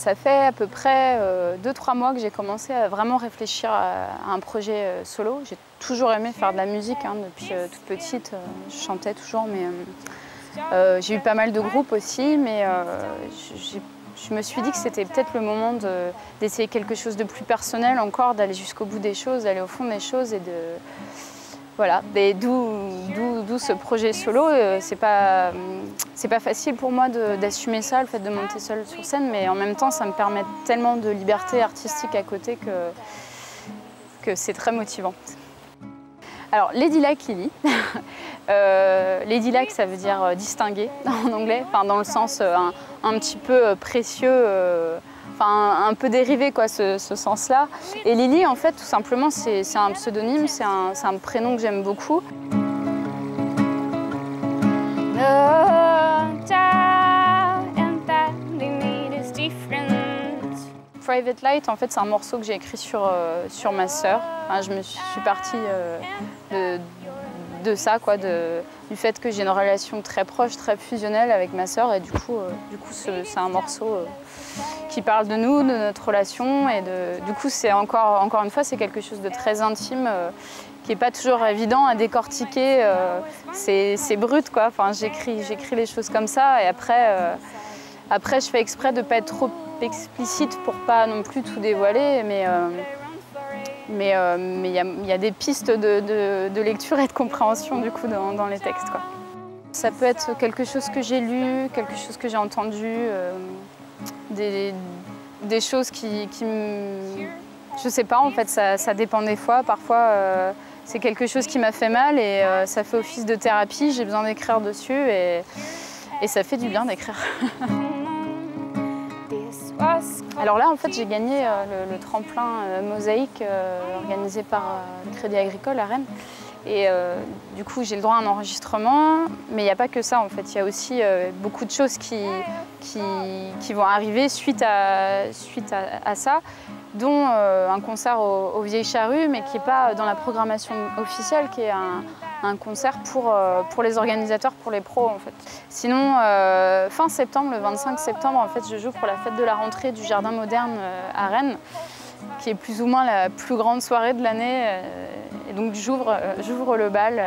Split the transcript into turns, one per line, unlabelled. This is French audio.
Ça fait à peu près 2-3 mois que j'ai commencé à vraiment réfléchir à un projet solo. J'ai toujours aimé faire de la musique depuis toute petite. Je chantais toujours, mais j'ai eu pas mal de groupes aussi. Mais je me suis dit que c'était peut-être le moment d'essayer quelque chose de plus personnel encore, d'aller jusqu'au bout des choses, d'aller au fond des choses et de... Voilà, d'où ce projet solo. C'est pas facile pour moi d'assumer ça, le fait de monter seule sur scène, mais en même temps, ça me permet tellement de liberté artistique à côté que c'est très motivant. Alors, Ladylike Lily. Ladylike, ça veut dire distingué en anglais, enfin, dans le sens un petit peu précieux. Enfin, un peu dérivé, quoi, ce sens-là. Et Lily, en fait, tout simplement, c'est un pseudonyme, c'est un prénom que j'aime beaucoup. Private Light, en fait, c'est un morceau que j'ai écrit sur ma sœur. Enfin, je me suis partie de ça, quoi, du fait que j'ai une relation très proche, très fusionnelle avec ma sœur. Et du coup c'est un morceau qui parle de nous, de notre relation. Et du coup, c'est encore une fois, c'est quelque chose de très intime, qui n'est pas toujours évident à décortiquer. C'est brut, quoi. Enfin, j'écris les choses comme ça. Et après je fais exprès de ne pas être trop explicite pour pas non plus tout dévoiler. Mais il y a des pistes de lecture et de compréhension du coup dans les textes, quoi. Ça peut être quelque chose que j'ai lu, quelque chose que j'ai entendu, des choses qui me... Je sais pas, en fait, ça dépend des fois. Parfois, c'est quelque chose qui m'a fait mal et ça fait office de thérapie. J'ai besoin d'écrire dessus et ça fait du bien d'écrire. Alors là, en fait, j'ai gagné le tremplin Mosaïque organisé par le Crédit Agricole à Rennes. Et du coup, j'ai le droit à un enregistrement, mais il n'y a pas que ça, en fait. Il y a aussi beaucoup de choses qui vont arriver suite à ça, dont un concert au Vieilles Charrues, mais qui n'est pas dans la programmation officielle, qui est un concert pour les organisateurs, pour les pros, en fait. Sinon, fin septembre, le 25 septembre, en fait, je joue pour la fête de la rentrée du Jardin Moderne à Rennes, qui est plus ou moins la plus grande soirée de l'année. Et donc, j'ouvre le bal.